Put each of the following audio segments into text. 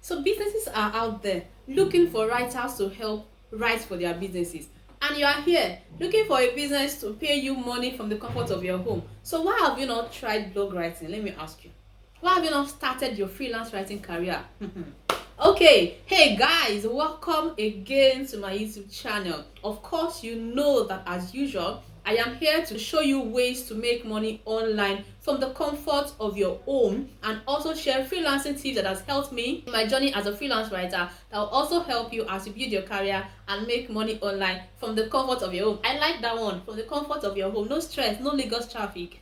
So businesses are out there looking for writers to help write for their businesses. And you are here looking for a business to pay you money from the comfort of your home. So why have you not tried blog writing? Let me ask you. Why have you not started your freelance writing career? Okay, hey guys, welcome again to my YouTube channel. Of course, you know that as usual, I am here to show you ways to make money online from the comfort of your home, and also share freelancing tips that has helped me in my journey as a freelance writer that will also help you as you build your career and make money online from the comfort of your home. I like that one, from the comfort of your home. No stress, no Lagos traffic.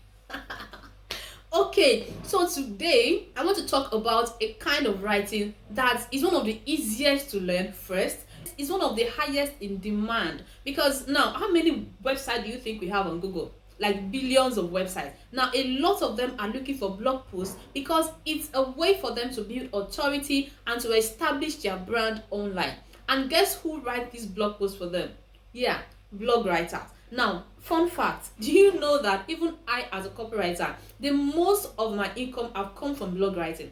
Okay, so today I want to talk about a kind of writing that is one of the easiest to learn first. It's one of the highest in demand, because now, how many websites do you think we have on Google? Like billions of websites. Now, a lot of them are looking for blog posts because it's a way for them to build authority and to establish their brand online. And guess who writes these blog posts for them? Yeah, blog writers. Now, fun fact, do you know that even I, as a copywriter, the most of my income have come from blog writing?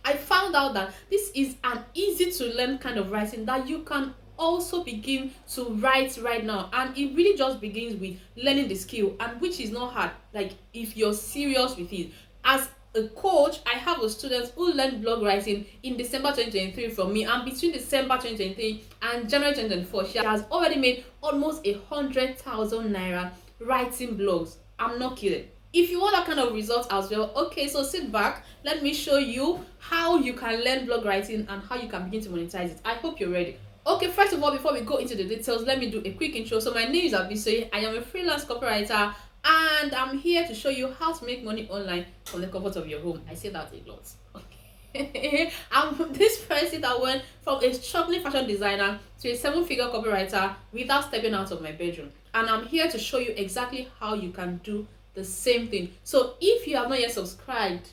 I found out that this is an easy to learn kind of writing that you can also begin to write right now, and it really just begins with learning the skill, and which is not hard, like if you're serious with it. As a coach, I have a student who learned blog writing in December 2023 from me, and between December 2023 and January 2024 she has already made almost 100,000 naira writing blogs. I'm not kidding. If you want that kind of result as well, okay, so sit back, let me show you how you can learn blog writing and how you can begin to monetize it. I hope you're ready. Okay, first of all, before we go into the details, let me do a quick intro. So my name is Soye. I am a freelance copywriter, and I'm here to show you how to make money online from the comfort of your home. I say that a lot. Okay. I'm this person that went from a struggling fashion designer to a seven-figure copywriter without stepping out of my bedroom. And I'm here to show you exactly how you can do the same thing. So if you have not yet subscribed,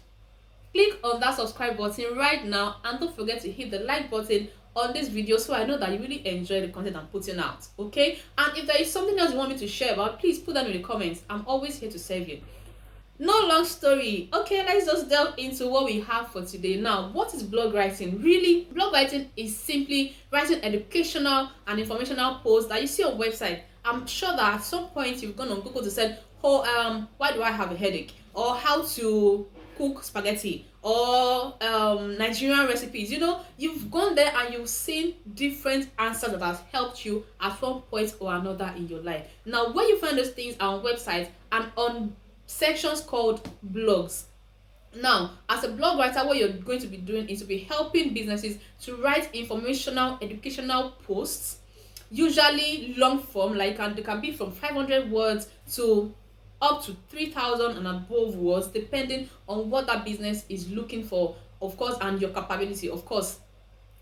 click on that subscribe button right now, and don't forget to hit the like button on this video so I know that you really enjoy the content I'm putting out. Okay, and if there is something else you want me to share about, please put that in the comments. I'm always here to serve you. No long story. Okay, let's just delve into what we have for today. Now, what is blog writing? Really, blog writing is simply writing educational and informational posts that you see on website. I'm sure that at some point you've gone on Google to say, oh, why do I have a headache, or how to cook spaghetti, or Nigerian recipes. You know, you've gone there and you've seen different answers that has helped you at one point or another in your life. Now, when you find those things on websites and on sections called blogs. Now, as a blog writer, what you're going to be doing is to be helping businesses to write informational, educational posts, usually long form, like they can be from 500 words to up to 3,000 and above words, depending on what that business is looking for, of course, and your capability, of course.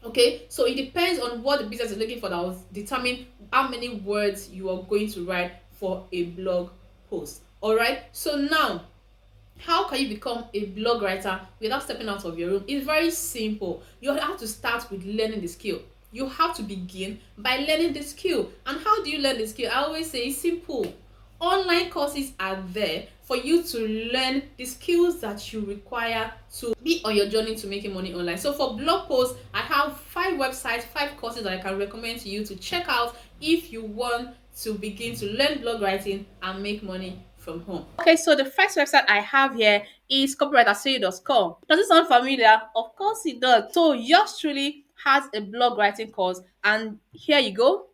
Okay, so it depends on what the business is looking for that will determine how many words you are going to write for a blog post. All right, so now, how can you become a blog writer without stepping out of your room? It's very simple. You have to start with learning the skill. You have to begin by learning the skill. And how do you learn the skill? I always say it's simple. Online courses are there for you to learn the skills that you require to be on your journey to making money online. So for blog posts, I have 5 websites, 5 courses that I can recommend to you to check out if you want to begin to learn blog writing and make money from home. Okay, so the first website I have here is copywriter.com. Does it sound familiar? Of course it does. So yours truly has a blog writing course, and here you go.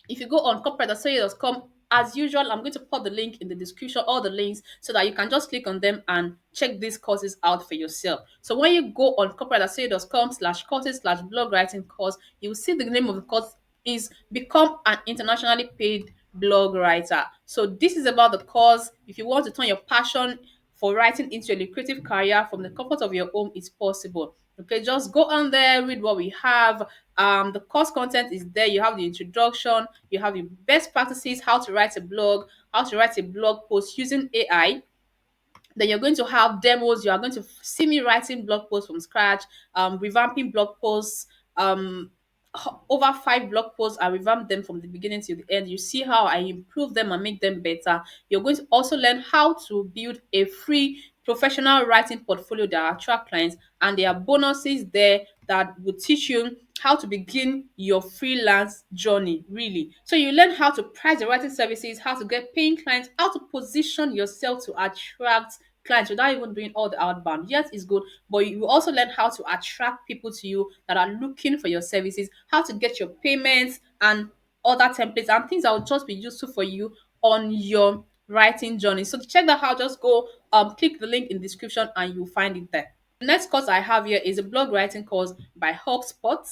If you go on copywriter.com, as usual, I'm going to put the link in the description, all the links, so that you can just click on them and check these courses out for yourself. So when you go on copywriter.com/courses/blog writing course, you will see the name of the course is Become an Internationally Paid Blog Writer. So this is about the course. If you want to turn your passion for writing into a lucrative career from the comfort of your home, it's possible. Okay, just go on there, read what we have. The course content is there. You have the introduction, you have the best practices, how to write a blog, how to write a blog post using AI. Then you're going to have demos. You are going to see me writing blog posts from scratch, revamping blog posts. Over 5 blog posts, I revamped them from the beginning to the end. You see how I improve them and make them better. You're going to also learn how to build a free professional writing portfolio that attract clients, and there are bonuses there that will teach you how to begin your freelance journey, really. So you learn how to price the writing services, how to get paying clients, how to position yourself to attract clients without even doing all the outbound. Yes, it's good, but you will also learn how to attract people to you that are looking for your services, how to get your payments and other templates and things that will just be useful for you on your writing journey. So to check that out, just go click the link in the description and you'll find it there. The next course I have here is a blog writing course by HubSpot.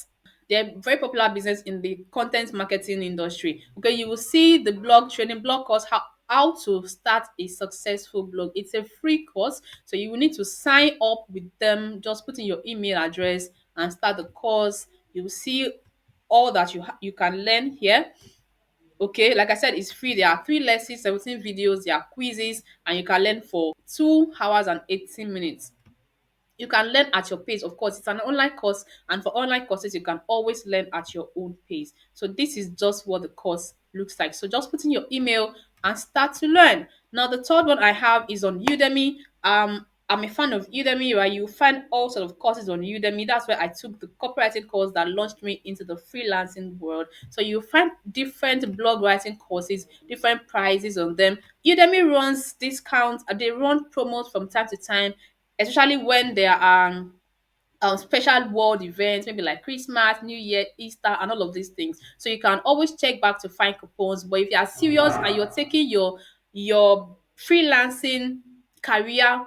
They're very popular business in the content marketing industry. Okay, you will see the blog training blog course, how to start a successful blog. It's a free course, so you will need to sign up with them. Just put in your email address and start the course. You will see all that you can learn here. Okay, like I said, it's free. There are 3 lessons, 17 videos, there are quizzes, and you can learn for 2 hours and 18 minutes. You can learn at your pace. Of course, it's an online course, and for online courses, you can always learn at your own pace. So this is just what the course looks like. So just put in your email and start to learn. Now, the third one I have is on Udemy. I'm a fan of Udemy, right? You find all sort of courses on Udemy. That's where I took the copywriting course that launched me into the freelancing world. So you find different blog writing courses, different prices on them. Udemy runs discounts, they run promos from time to time, especially when there are special world events, maybe like Christmas, New Year, Easter, and all of these things. So you can always check back to find coupons. But if you are serious and you're taking your freelancing career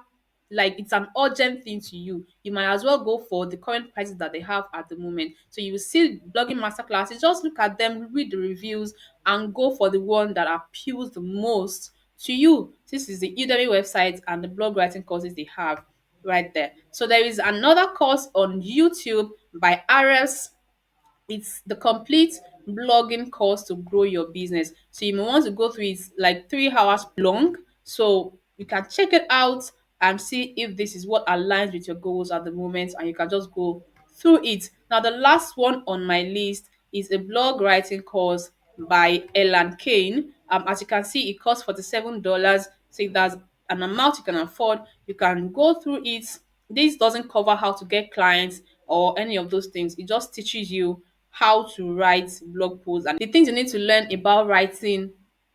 like it's an urgent thing to you, you might as well go for the current prices that they have at the moment. So you will see blogging masterclasses, just look at them, read the reviews, and go for the one that appeals the most to you. This is the Udemy website and the blog writing courses they have right there. So there is another course on YouTube by RS. It's the complete blogging course to grow your business. So you may want to go through it, like 3 hours long. So you can check it out and see if this is what aligns with your goals at the moment, and you can just go through it. Now, the last one on my list is a blog writing course by Ellen Kane. As you can see, it costs $47. So if that's an amount you can afford, you can go through it. This doesn't cover how to get clients or any of those things. It just teaches you how to write blog posts and the things you need to learn about writing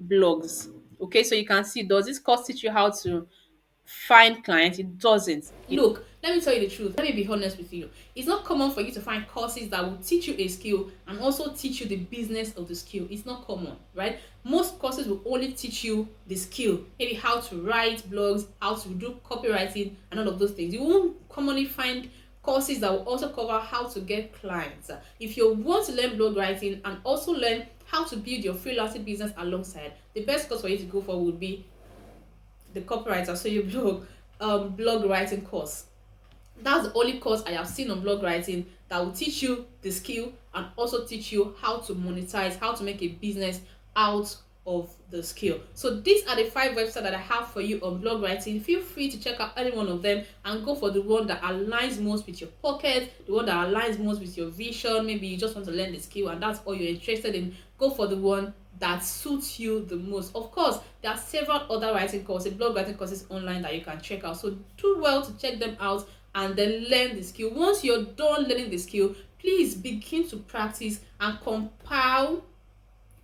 blogs. Okay, so you can see, does this course teach you how to find clients? It doesn't. Look, let me tell you the truth. Let me be honest with you. It's not common for you to find courses that will teach you a skill and also teach you the business of the skill. It's not common, right? Most courses will only teach you the skill, maybe how to write blogs, how to do copywriting, and all of those things. You won't commonly find courses that will also cover how to get clients. If you want to learn blog writing and also learn how to build your freelancing business alongside, the best course for you to go for would be the Copywriter, so your blog writing course. That's the only course I have seen on blog writing that will teach you the skill and also teach you how to monetize, how to make a business out of the skill. So these are the 5 websites that I have for you on blog writing. Feel free to check out any one of them and go for the one that aligns most with your pocket, the one that aligns most with your vision. Maybe you just want to learn the skill and that's all you're interested in. Go for the one that suits you the most. Of course, there are several other writing courses, blog writing courses online that you can check out. So do well to check them out and then learn the skill. Once you're done learning the skill, please begin to practice and compile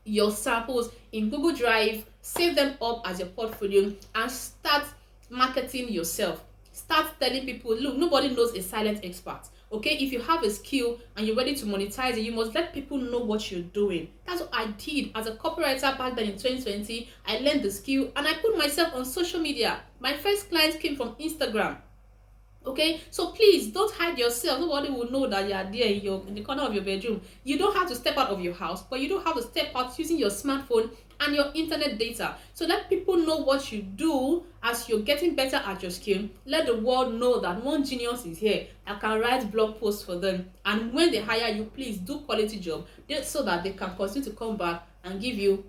your samples in Google Drive, save them up as your portfolio, and start marketing yourself. Start telling people, look, nobody knows a silent expert. Okay, if you have a skill and you're ready to monetize it, you must let people know what you're doing. That's what I did as a copywriter back then in 2020. I learned the skill and I put myself on social media. My first clients came from Instagram. Okay, so please don't hide yourself. Nobody will know that you are there in the corner of your bedroom. You don't have to step out of your house, but you don't have to step out using your smartphone and your internet data. So let people know what you do as you're getting better at your skill. Let the world know that one genius is here that can write blog posts for them. And when they hire you, please do quality job so that they can continue to come back and give you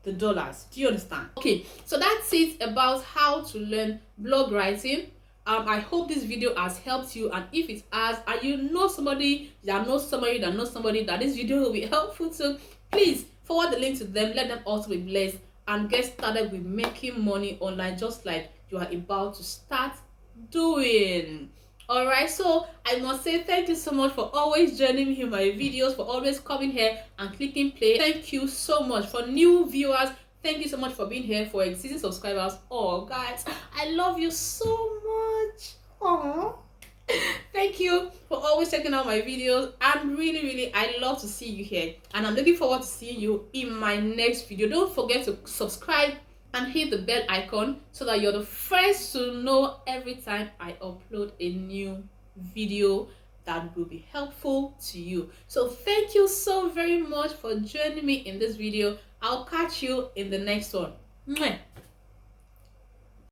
the dollars. Do you understand? Okay, so that's it about how to learn blog writing. I hope this video has helped you, and if it has, and you know somebody that knows somebody that knows somebody that this video will be helpful to, please forward the link to them. Let them also be blessed and get started with making money online, just like you are about to start doing. Alright, so I must say thank you so much for always joining me in my videos, for always coming here and clicking play. Thank you so much. For new viewers, thank you so much for being here. For existing subscribers, oh guys, I love you so much. Aww. Thank you for always checking out my videos, and really I love to see you here, and I'm looking forward to seeing you in my next video. Don't forget to subscribe and hit the bell icon so that you're the first to know every time I upload a new video that will be helpful to you. So thank you so very much for joining me in this video. I'll catch you in the next one. Mwah.